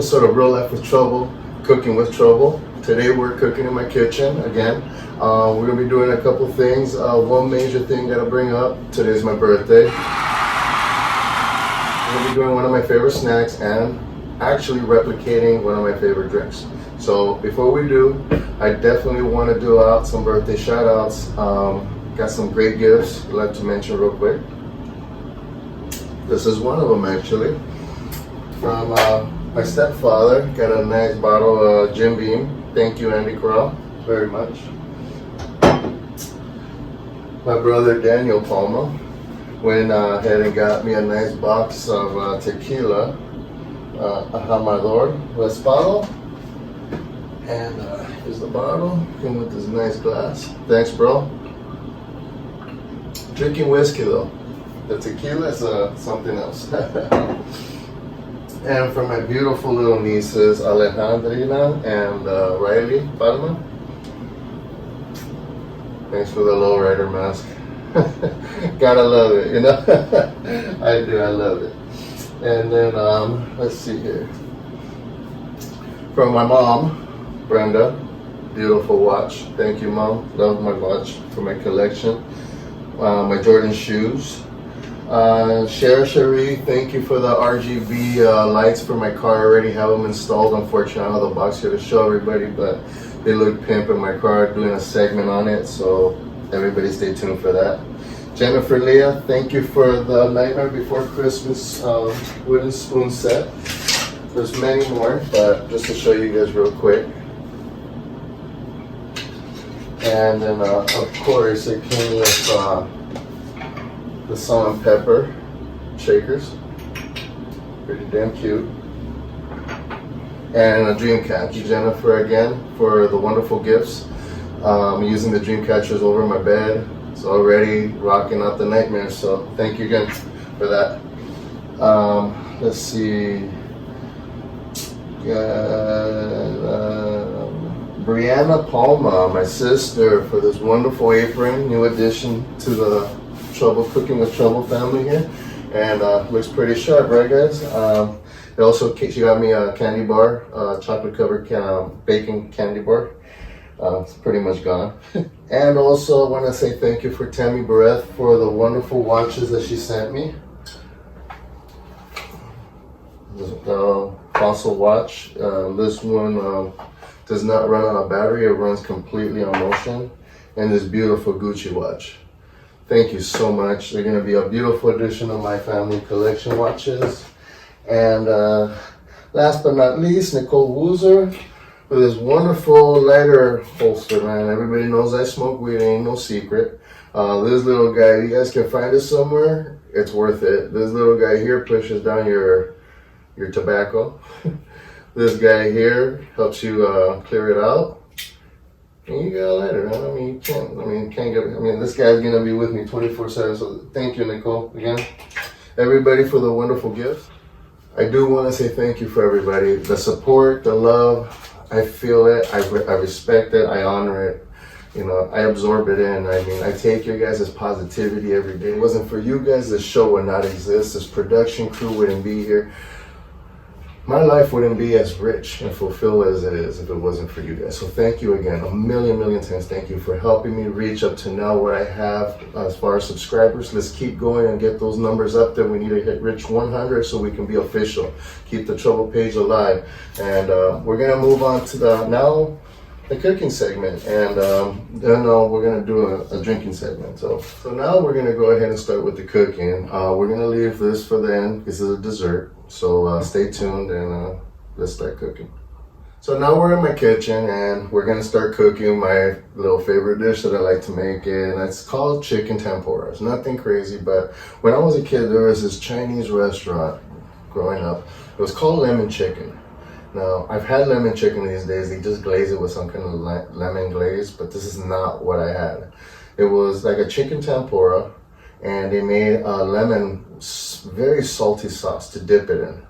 episode of Real Life with Trouble, Cooking with Trouble. Today we're cooking in my kitchen again. We're gonna be doing a couple things. One major thing that I'll bring up, today's my birthday. I'm gonna be doing one of my favorite snacks and actually replicating one of my favorite drinks. So before we do, I definitely want to do out some birthday shout outs. Got some great gifts I'd like to mention real quick. This is one of them actually. From my stepfather, got a nice bottle of Jim Beam. Thank you, Andy Corral, very much. My brother Daniel Palma went ahead and got me a nice box of tequila, Amador Respaldo. And here's the bottle, came with this nice glass. Thanks, bro. Drinking whiskey though. The tequila is something else. And for my beautiful little nieces, Alejandrina and Riley Palma. Thanks for the lowrider mask. Gotta love it, you know? I do, I love it. And then, let's see here. From my mom, Brenda, beautiful watch. Thank you, Mom. Love my watch for my collection. My Jordan shoes. Cherie, thank you for the RGB lights for my car. I already have them installed. Unfortunately, I don't have the box here to show everybody, but they look pimp in my car. Doing a segment on it, so everybody stay tuned for that. Jennifer Leah, thank you for the Nightmare Before Christmas wooden spoon set. There's many more, but just to show you guys real quick. And then, of course, it came with the salt and pepper shakers. Pretty damn cute. And a dream catch. Jennifer again for the wonderful gifts. I'm using the dream catchers over my bed. It's already rocking out the nightmare, so thank you again for that. Let's see. Brianna Palma, my sister, for this wonderful apron, new addition to the Cooking with Trouble family here, and looks pretty sharp, right, guys? It also, she got me a candy bar, chocolate covered bacon candy bar. It's pretty much gone. And also, I want to say thank you for Tammy Barrett for the wonderful watches that she sent me. The Fossil watch. This one does not run on a battery, it runs completely on motion. And this beautiful Gucci watch. Thank you so much. They're going to be a beautiful addition of my family collection watches. And last but not least, Nicole Woozer with this wonderful lighter holster, man. Everybody knows I smoke weed, ain't no secret. This little guy, you guys can find it somewhere, it's worth it. This little guy here pushes down your tobacco. This guy here helps you clear it out. And you got a lighter, man. This guy's gonna be with me 24/7. So thank you, Nicole, again. Everybody for the wonderful gifts. I do want to say thank you for everybody. The support, the love, I feel it. I respect it. I honor it. You know, I absorb it in. I take your guys' positivity every day. If it wasn't for you guys, this show would not exist. This production crew wouldn't be here. My life wouldn't be as rich and fulfilled as it is if it wasn't for you guys. So thank you again, a million times. Thank you for helping me reach up to now what I have as far as subscribers. Let's keep going and get those numbers up there. We need to hit rich 100 so we can be official. Keep the Trouble page alive. And we're gonna move on to the cooking segment, and then we're gonna do a drinking segment. So now we're gonna go ahead and start with the cooking. We're gonna leave this for the end because it's a dessert. So stay tuned and let's start cooking. So now we're in my kitchen and we're gonna start cooking my little favorite dish that I like to make, and it's called chicken tempura. It's nothing crazy, but when I was a kid, there was this Chinese restaurant growing up. It was called Lemon Chicken. Now, I've had lemon chicken these days. They just glaze it with some kind of lemon glaze, but this is not what I had. It was like a chicken tempura, and they made a lemon, very salty sauce to dip it in.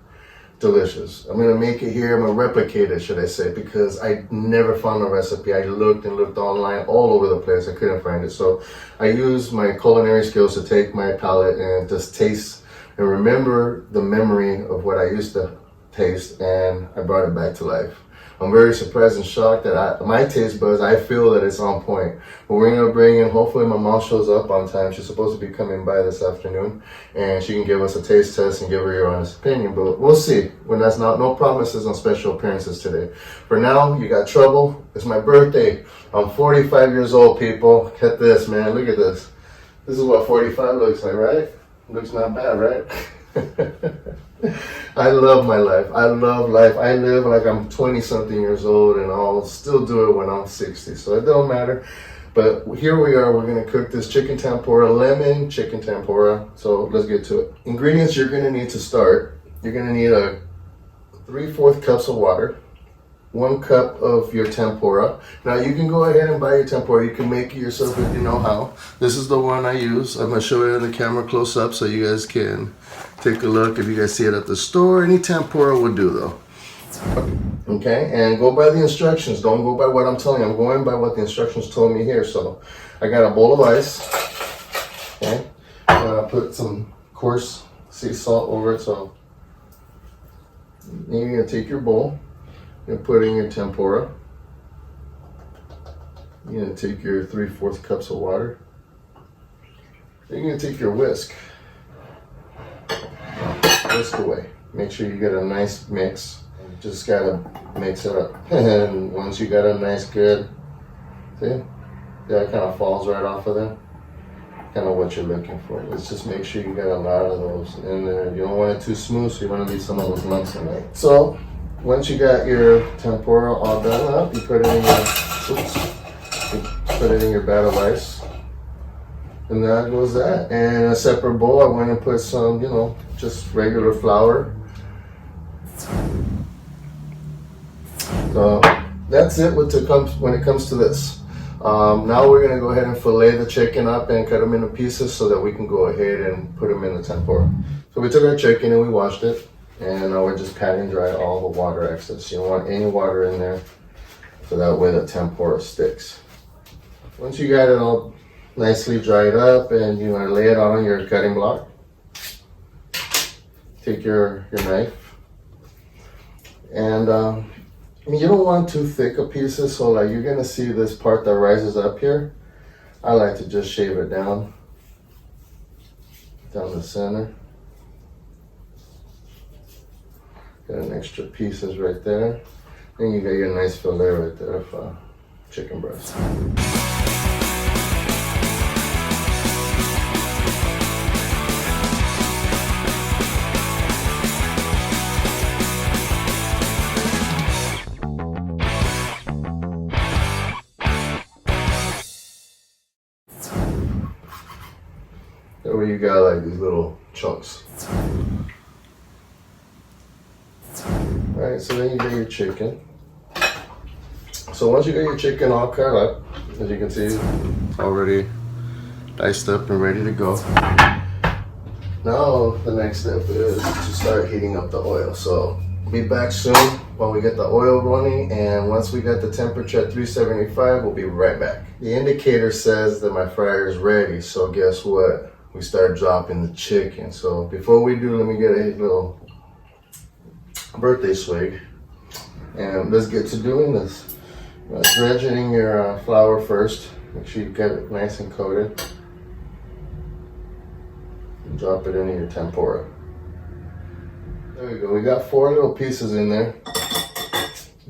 Delicious. I'm gonna make it here. I'm gonna replicate it, should I say, because I never found a recipe. I looked and looked online all over the place. I couldn't find it. So I used my culinary skills to take my palate and just taste and remember the memory of what I used to taste, and I brought it back to life. I'm very surprised and shocked that my taste buds, I feel that it's on point. But we're gonna bring in, hopefully my mom shows up on time. She's supposed to be coming by this afternoon, and she can give us a taste test and give her your honest opinion. But we'll see. When that's not, no promises on special appearances today. For now, you got trouble. It's my birthday. I'm 45 years old, people. Get this, man. Look at this. This is what 45 looks like, right? Looks not bad, right? I love my life. I love life. I live like I'm 20 something years old, and I'll still do it when I'm 60. So it don't matter. But here we are. We're going to cook this chicken tempura, lemon chicken tempura. So let's get to it. Ingredients you're going to need to start. You're going to need a 3/4 cups of water, 1 cup of your tempura. Now you can go ahead and buy your tempura. You can make it yourself if you know how. This is the one I use. I'm going to show it in the camera close up so you guys can take a look if you guys see it at the store. Any tempura would do though. Okay, and go by the instructions. Don't go by what I'm telling you. I'm going by what the instructions told me here. So I got a bowl of ice. Okay, I'm going to put some coarse sea salt over it. So you're going to take your bowl. You're going to put in your tempura. You're going to take your 3/4 cups of water. Then you're going to take your whisk. Whisk away. Make sure you get a nice mix. You just got to mix it up. And once you got a nice good, see? Yeah, it kind of falls right off of there. Kind of what you're looking for. Let's just make sure you got a lot of those in there. You don't want it too smooth, so you want to leave some of those lumps in there. So once you got your tempura all done up, you put it in your vat of ice. And that goes that. And in a separate bowl, I went and put some, just regular flour. So that's it when it comes to this. Now we're gonna go ahead and fillet the chicken up and cut them into pieces so that we can go ahead and put them in the tempura. So we took our chicken and we washed it. And now we're just patting dry all the water excess. You don't want any water in there, so that way the tempura sticks. Once you got it all nicely dried up, and you want to lay it on your cutting block, take your knife, and you don't want too thick of pieces, so like you're gonna see this part that rises up here. I like to just shave it down the center. Got an extra pieces right there. Then you got your nice fillet right there of chicken breast. That way you got like these little chunks. Alright, so then you get your chicken. So once you get your chicken all cut up, as you can see, already diced up and ready to go. Now the next step is to start heating up the oil. So be back soon when we get the oil running, and once we got the temperature at 375, we'll be right back. The indicator says that my fryer is ready, so guess what? We start dropping the chicken. So before we do, let me get a little birthday swig, and let's get to doing this. Dredging your flour first. Make sure you get it nice and coated. And drop it into your tempura. There we go. We got 4 little pieces in there.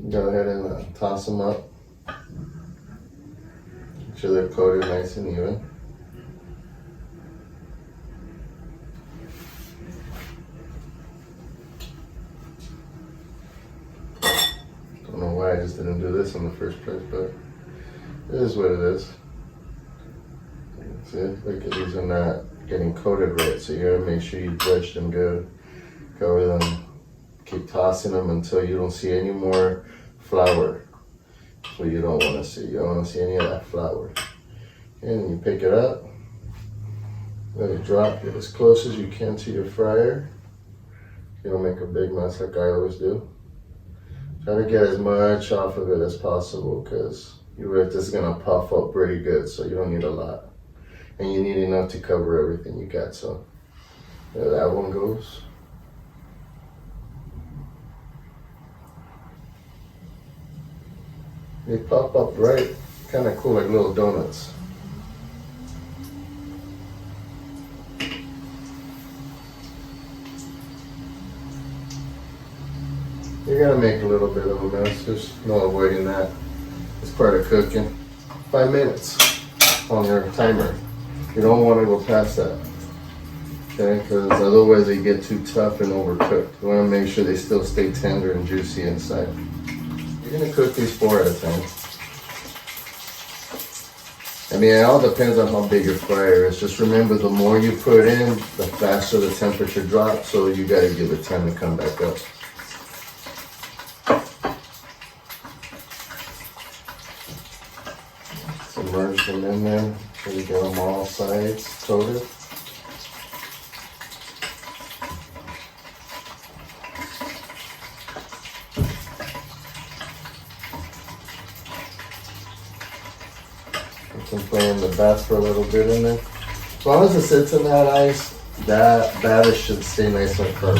Go ahead and toss them up. Make sure they're coated nice and even. Don't know why I just didn't do this in the first place, but it is what it is. See, look at these are not getting coated right, so you gotta make sure you dredge them good. Cover them, keep tossing them until you don't see any more flour. What you don't want to see. You don't want to see any of that flour. And you pick it up, let it drop, get as close as you can to your fryer. You don't make a big mess like I always do. Try to get as much off of it as possible, because this is gonna puff up pretty good, so you don't need a lot. And you need enough to cover everything you got, so there that one goes. They pop up right, kind of cool, like little donuts. You're gonna make a little bit of a mess, there's no avoiding that. It's part of cooking. 5 minutes on your timer. You don't want to go past that. Okay, because otherwise they get too tough and overcooked. You want to make sure they still stay tender and juicy inside. You're gonna cook these 4 at a time. I mean, it all depends on how big your fryer is. Just remember, the more you put in, the faster the temperature drops, so you gotta give it time to come back up. Submerge them in there so you get them all sides coated. You can play in the bath for a little bit in there. As long as it sits in that ice, that batter should stay nice and firm.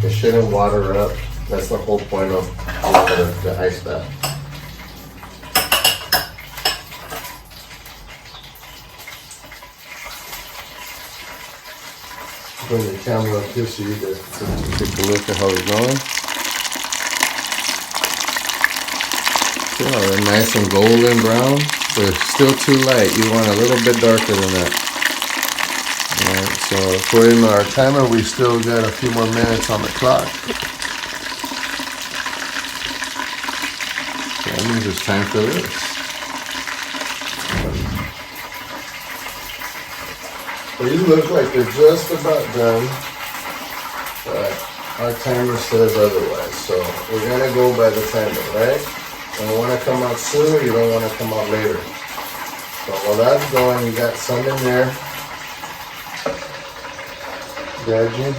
It shouldn't water up. That's the whole point of the ice bath. Bring the camera up here so you guys can take a look at how it's going. See how they're nice and golden brown? They're still too light. You want a little bit darker than that. Alright, so according to our timer, we still got a few more minutes on the clock. So that means it's time for this. These look like they're just about done, but our timer says otherwise. So we're gonna go by the timer, right? You don't want to come out sooner, you don't want to come out later. So while that's going, you got some in there. Dredging.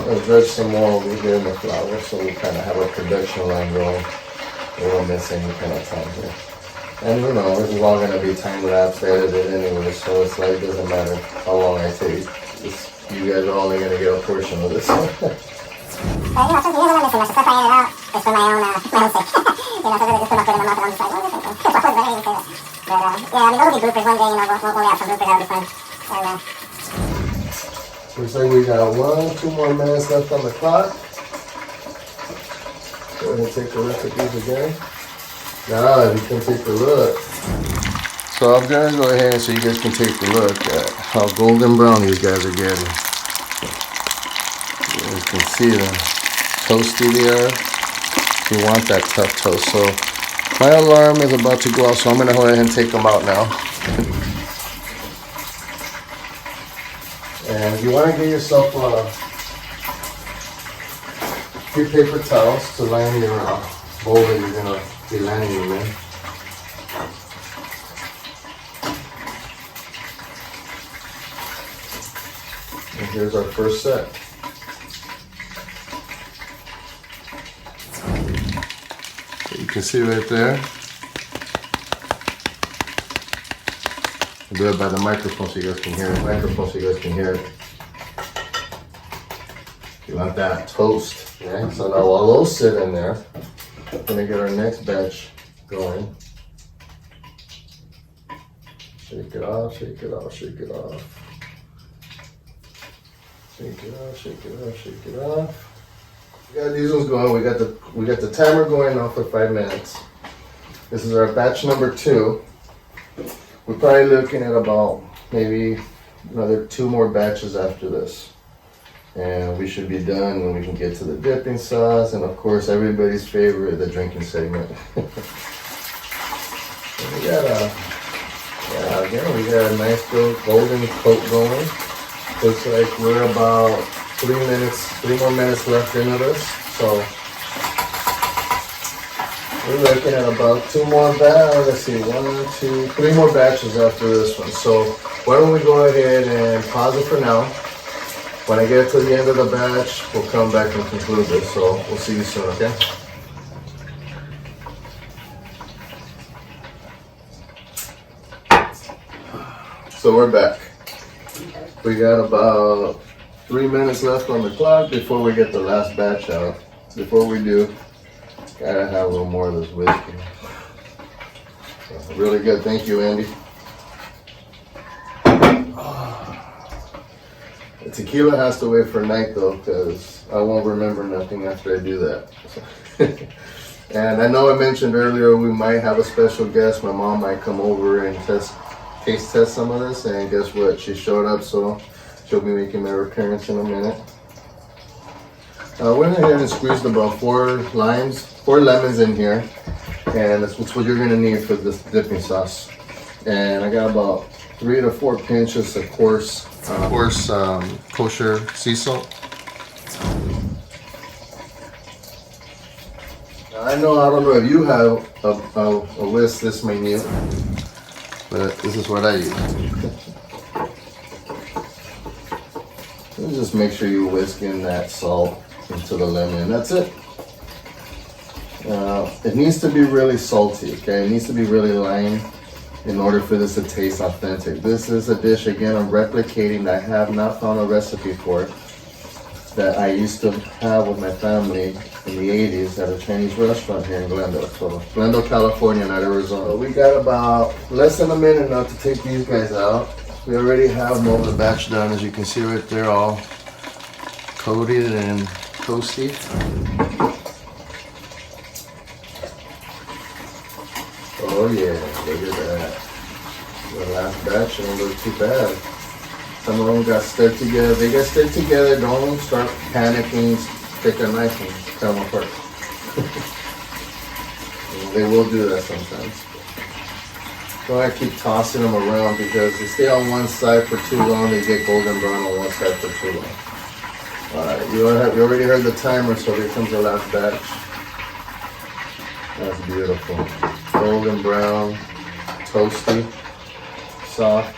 We'll dredge some more over here in the flour, so we kind of have a production line going. We won't miss any kind of time here. And who knows, this is all going to be time-lapse edited anyway, so it's like, it doesn't matter how long I take. You guys are only going to get a portion of this. You know, something I'm missing. I should start finding it out. It's for my own sake. You know, sometimes I just put my foot in my mouth and I'm just like, oh, this is good. But yeah, I mean, those will be bloopers one day, you know, we'll have some bloopers, that'll be fun. And, looks like we got 2 more minutes left on the clock. Go ahead and take a look at these again. Now you can take a look. So I'm gonna go ahead so you guys can take a look at how golden brown these guys are getting. You guys can see the toasty they are. You want that tough toast. So my alarm is about to go off, so I'm gonna go ahead and take them out now. And you want to get yourself a few paper towels to line your bowl that you're gonna be lining them in. And here's our first set. So you can see right there. I'll do it by the microphone so you guys can hear it. You want that toast. Okay? So now while those sit in there, we're gonna get our next batch going. Shake it off, shake it off, shake it off. Shake it off, shake it off, shake it off. We got these ones going. We got the timer going now for 5 minutes. This is our batch number 2. We're probably looking at about maybe another 2 more batches after this. And we should be done when we can get to the dipping sauce and of course everybody's favorite, the drinking segment. we got a nice golden coat going. Looks like we're about 3 more minutes left into this. So we're looking at about 2 more batches. Let's see, 3 more batches after this one. So why don't we go ahead and pause it for now. When I get to the end of the batch, we'll come back and conclude this. So we'll see you soon, okay? So we're back. We got about 3 minutes left on the clock before we get the last batch out. Before we do, gotta have a little more of this whiskey. really good. Thank you, Andy. The tequila has to wait for night though, because I won't remember nothing after I do that. And I know I mentioned earlier we might have a special guest. My mom might come over and taste test some of this, and guess what? She showed up, so she'll be making her appearance in a minute. I went ahead and squeezed about 4 lemons in here, and that's what you're gonna need for this dipping sauce. And I got about 3 to 4 pinches of coarse kosher sea salt. I don't know if you have a whisk this minute, but this is what I use. Just make sure you whisk in that salt into the lemon, and that's it. It needs to be really salty, okay? It needs to be really lime in order for this to taste authentic. This is a dish, again, I'm replicating that I have not found a recipe for, that I used to have with my family in the 80s at a Chinese restaurant here in Glendale. So Glendale, California, not Arizona. We got about less than a minute now to take these guys out. We already have most of the batch done, as you can see right there, all coated and toasty. Oh yeah, look at that. The last batch don't look too bad. Some of them got stirred together. They get stirred together, don't start panicking, take a knife and cut them apart. They will do that sometimes. So I keep tossing them around because they stay on one side for too long, they get golden brown on one side for too long. Alright, you already heard the timer, so here comes the last batch. That's beautiful. Golden brown, toasty, soft.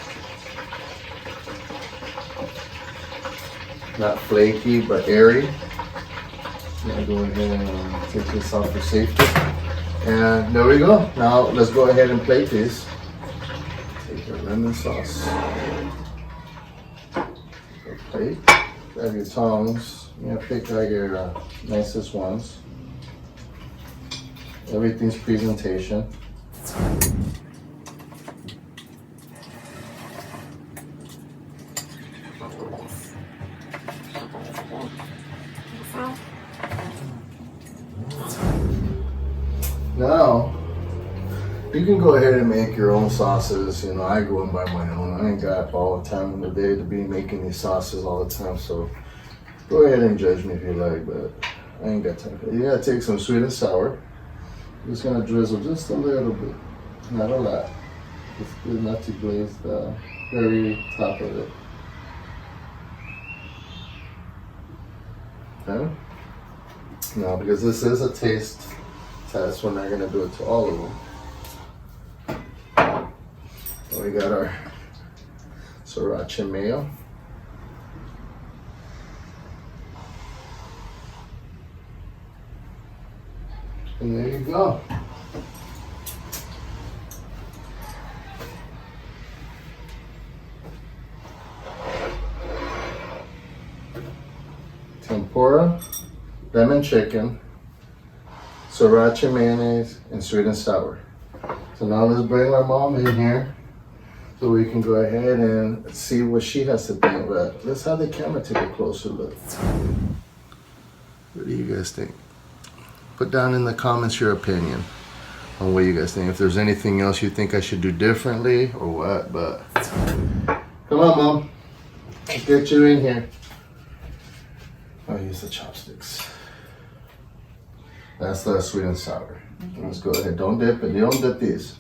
Not flaky, but airy. I'm gonna go ahead and take this off for safety. And there we go. Now let's go ahead and plate these. Take your lemon sauce. Plate. Grab your tongs. You're gonna pick out your nicest ones. Everything's presentation. Now, you can go ahead and make your own sauces. You know, I go and buy my own. I ain't got all the time in the day to be making these sauces all the time. So go ahead and judge me if you like, but I ain't got time for it. You gotta take some sweet and sour. I'm just gonna drizzle just a little bit, not a lot. It's good not to glaze the very top of it. Okay? Now, because this is a taste test, we're not gonna do it to all of them. So we got our sriracha mayo. And there you go. Tempura, lemon chicken, sriracha mayonnaise, and sweet and sour. So now let's bring our mom in here so we can go ahead and see what she has to think. But let's have the camera take a closer look. What do you guys think? Put down in the comments your opinion on what you guys think. If there's anything else you think I should do differently or what, but come on, Mom. Let's get you in here. I'll use the chopsticks. That's the sweet and sour. Okay. Let's go ahead. Don't dip it. You don't dip these.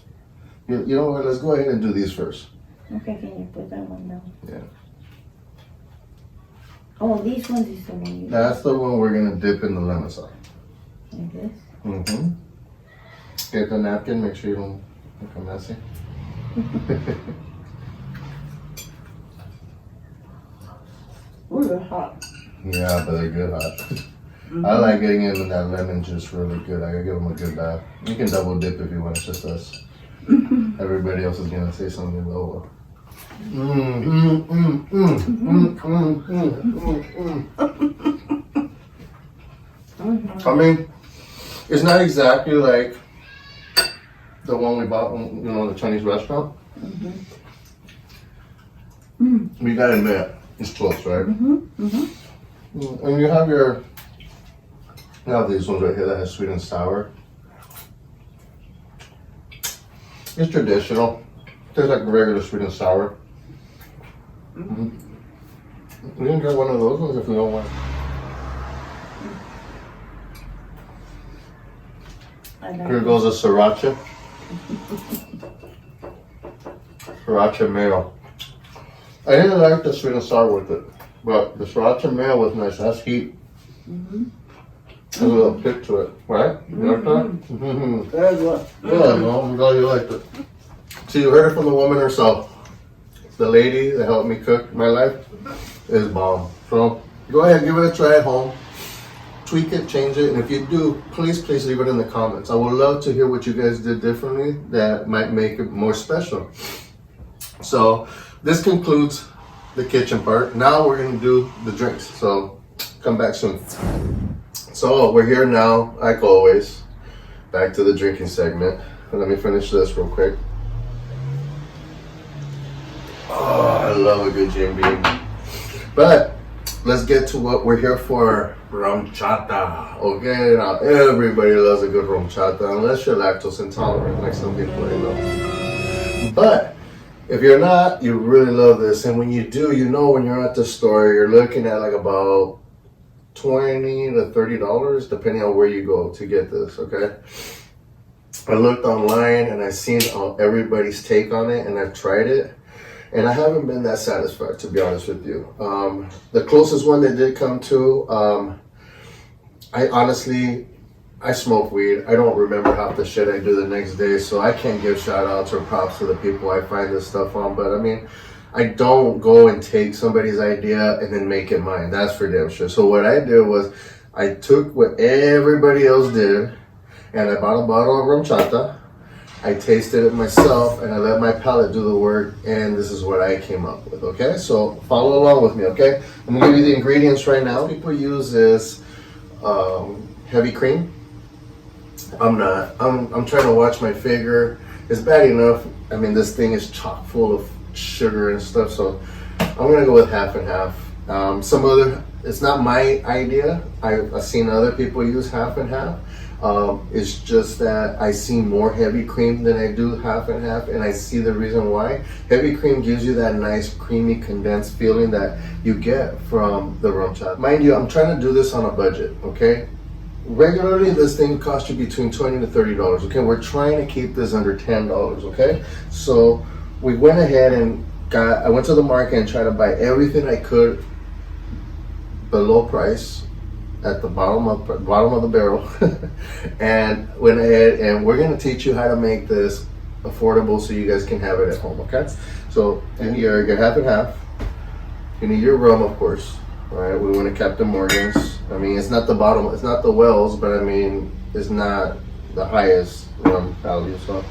You know what? Let's go ahead and do these first. Okay, can you put that one down? Yeah. Oh, these ones is the one you... That's the one we're going to dip in the lemon sauce. Like this? Mm-hmm. Get the napkin. Make sure you don't make them messy. Ooh, they're hot. Yeah, but they're good hot. Mm-hmm. I like getting in with that lemon juice really good. I gotta give them a good bath. You can double dip if you want. It's just us. Everybody else is gonna say something about I mean, it's not exactly like The one we bought, you know, the Chinese restaurant. We gotta admit, it's close, right? And you have these ones right here that has sweet and sour. It's traditional. Tastes like regular sweet and sour. You can get one of those ones if you don't want. Here goes a sriracha. Sriracha mayo. I didn't like the sweet and sour with it, but the sriracha mayo was nice. That's heat. There's a little kick to it, right? You like that? Very good. Yeah, no, I'm glad you liked it. So you heard it from the woman herself. The lady that helped me cook my life is bomb. So go ahead, give it a try at home. Tweak it, change it, and if you do, please leave it in the comments. I would love to hear what you guys did differently that might make it more special. So this concludes the kitchen part. Now we're gonna do the drinks. So come back soon. So we're here now, like always, back to the drinking segment. Let me finish this real quick. Oh, I love a good Jim Beam. But let's get to what we're here for. Rumchata. Okay, now everybody loves a good rumchata, unless you're lactose intolerant, like some people I know. But if you're not, you really love this. And when you do, you know when you're at the store, you're looking at like about $20 to $30, depending on where you go to get this, okay? I looked online and I've seen everybody's take on it, and I've tried it. And I haven't been that satisfied, to be honest with you. The closest one that did come to, I smoke weed. I don't remember half the shit I do the next day, so I can't give shout outs or props to the people I find this stuff on. But I mean, I don't go and take somebody's idea and then make it mine. That's for damn sure. So what I did was I took what everybody else did and I bought a bottle of Rumchata. I tasted it myself and I let my palate do the work, and this is what I came up with, okay? So follow along with me, okay? I'm gonna give you the ingredients right now. People use this heavy cream. I'm not. I'm trying to watch my figure. It's bad enough. I mean, this thing is chock full of sugar and stuff, so I'm gonna go with half and half. It's not my idea. I've seen other people use half and half. It's just that I see more heavy cream than I do half and half, and I see the reason why. Heavy cream gives you that nice creamy condensed feeling that you get from the Rumchata. Mind you, I'm trying to do this on a budget, okay? Regularly, this thing costs you between $20 to $30, okay? We're trying to keep this under $10, okay? So we went ahead and I went to the market and tried to buy everything I could below price, at the bottom of the barrel, and went ahead and we're gonna teach you how to make this affordable so you guys can have it at home, okay? So in your half and half, you need your rum, of course, right? We want a Captain Morgan's. I mean, it's not the bottom, it's not the Wells, but I mean, it's not the highest rum value. So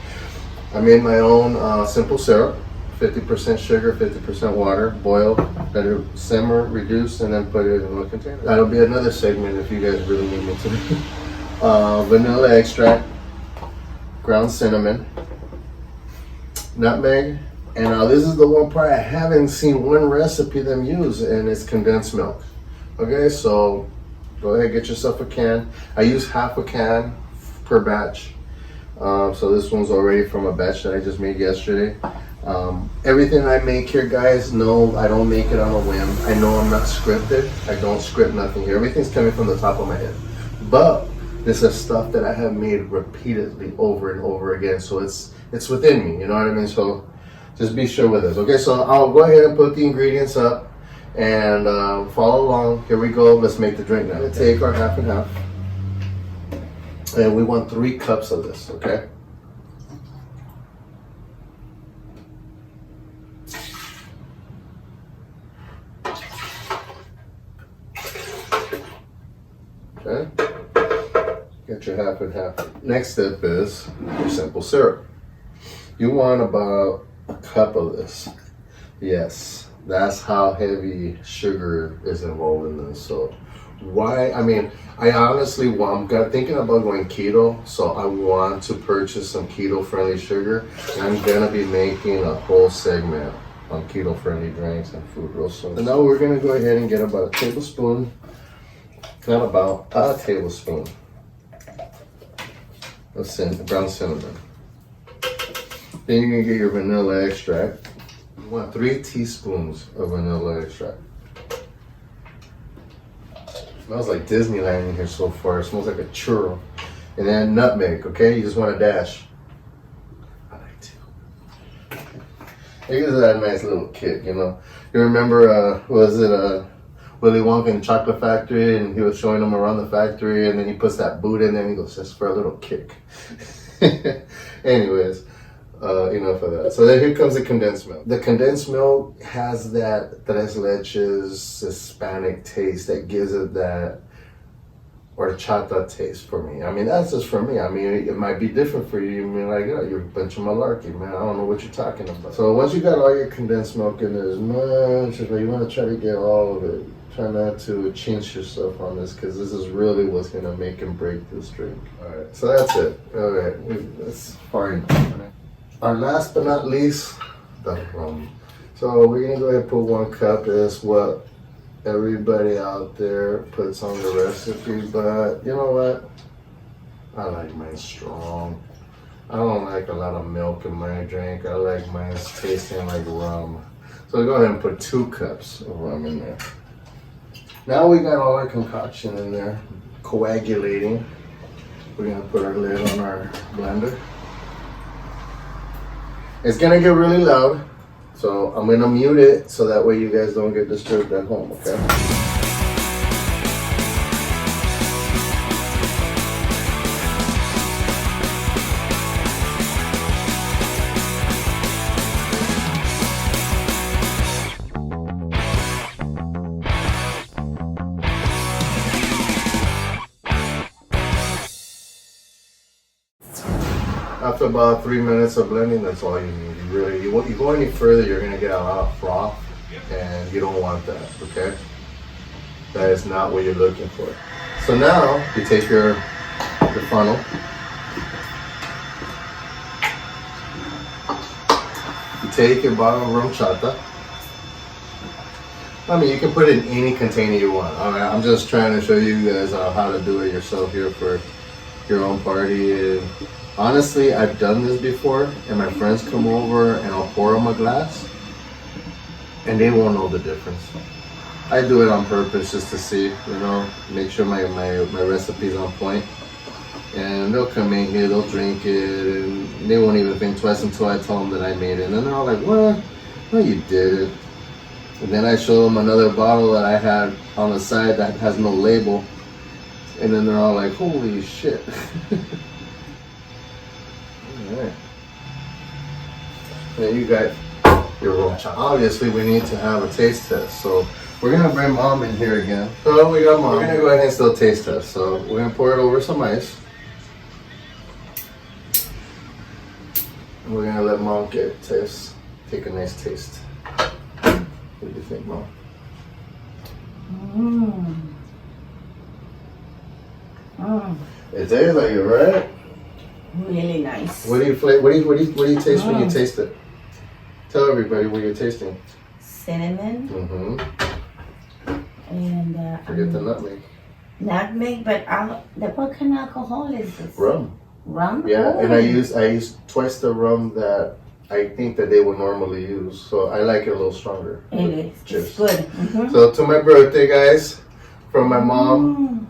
I made my own simple syrup, 50% sugar, 50% water, boil, let it simmer, reduce, and then put it in a container. That'll be another segment if you guys really need me to. Vanilla extract, ground cinnamon, nutmeg, and now this is the one part I haven't seen one recipe them use, and it's condensed milk. Okay, so go ahead, get yourself a can. I use half a can per batch. So this one's already from a batch that I just made yesterday. Everything I make here, guys, no, I don't make it on a whim. I know I'm not scripted. I don't script nothing here. Everything's coming from the top of my head. But this is stuff that I have made repeatedly over and over again. So it's within me, you know what I mean? So just be sure with this. Okay, so I'll go ahead and put the ingredients up and follow along. Here we go. Let's make the drink now. We're gonna take our half and half. And we want 3 cups of this, okay? Okay, get your half and half. Next step is your simple syrup. You want about a cup of this. Yes, that's how heavy sugar is involved in this. So why? I mean, I honestly I'm thinking about going keto, so I want to purchase some keto-friendly sugar. And I'm gonna be making a whole segment on keto-friendly drinks and food real soon. So now we're gonna go ahead and get about a tablespoon, not about a tablespoon of ground cinnamon. Then you're gonna get your vanilla extract. You want 3 teaspoons of vanilla extract. Smells like Disneyland in here so far. It smells like a churro. And then nutmeg, okay? You just want a dash. I like to. It gives that nice little kick, you know? You remember, was it Willy Wonka in the Chocolate Factory, and he was showing them around the factory, and then he puts that boot in there, and he goes, just for a little kick. Anyways, enough of that. So then here comes the condensed milk. The condensed milk has that tres leches Hispanic taste that gives it that horchata taste for me. I mean, that's just for me. I mean, it might be different for you. You mean like, oh, you're a bunch of malarkey, man. I don't know what you're talking about. So once you got all your condensed milk in there, as much as you want to try to get all of it. Try not to chinch yourself on this, because this is really what's going to make and break this drink. All right, so that's it. All right, that's far enough. Our last but not least, the rum. So we're going to go ahead and put 1 cup. Is what everybody out there puts on the recipe, but you know what? I like mine strong. I don't like a lot of milk in my drink. I like mine tasting like rum. So go ahead and put 2 cups of rum in there. Now we got all our concoction in there, coagulating. We're gonna put our lid on our blender. It's gonna get really loud, so I'm gonna mute it so that way you guys don't get disturbed at home, okay? After about 3 minutes of blending, that's all you need. You go any further, you're gonna get a lot of froth, and you don't want that, okay? That is not what you're looking for. So now, you take your funnel, you take your bottle of Rumchata. I mean, you can put it in any container you want. All right, I'm just trying to show you guys how to do it yourself here for your own party. And honestly, I've done this before, and my friends come over and I'll pour them a glass, and they won't know the difference. I do it on purpose just to see, you know, make sure my recipe's on point. And they'll come in here, they'll drink it, and they won't even think twice until I tell them that I made it. And then they're all like, what? No, you did it. And then I show them another bottle that I had on the side that has no label. And then they're all like, holy shit. Alright. Then you got your Rumchata. Obviously, we need to have a taste test. So we're going to bring Mom in here again. So we got Mom. We're going to go ahead and still taste test. So we're going to pour it over some ice. And we're going to let Mom take a nice taste. What do you think, Mom? It tastes like it, right? Really nice. What do you taste when you taste it? Tell everybody what you're tasting. Cinnamon. Mm-hmm. And Forget the nutmeg. Nutmeg, but what kind of alcohol is this? Rum. Rum? Yeah, Oh. and I use twice the rum that I think that they would normally use. So I like it a little stronger. It is. Cheers. It's good. Mm-hmm. So to my birthday, guys, from my mom.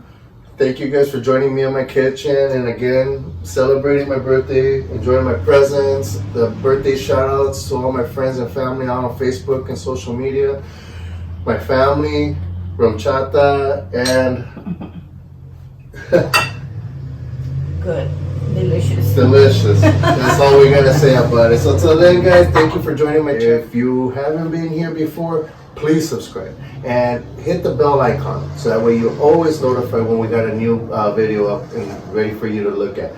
Thank you guys for joining me in my kitchen, and again, celebrating my birthday, enjoying my presents, the birthday shout outs to all my friends and family out on Facebook and social media, my family, Rumchata, and Good. Delicious. delicious. That's all we gotta say about it. So till then, guys, thank you for joining my channel. If you haven't been here before, please subscribe and hit the bell icon so that way you're always notified when we got a new video up and ready for you to look at.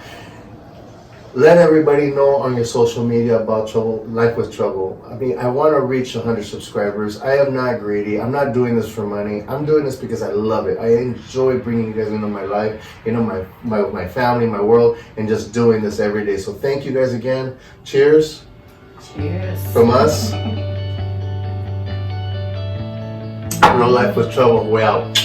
Let everybody know on your social media about Trouble Life with Trouble. I mean, I want to reach 100 subscribers. I am not greedy. I'm not doing this for money. I'm doing this because I love it. I enjoy bringing you guys into my life, my family, my world, and just doing this every day. So thank you guys again. Cheers. Cheers. From us. Real Life with Trouble. We out.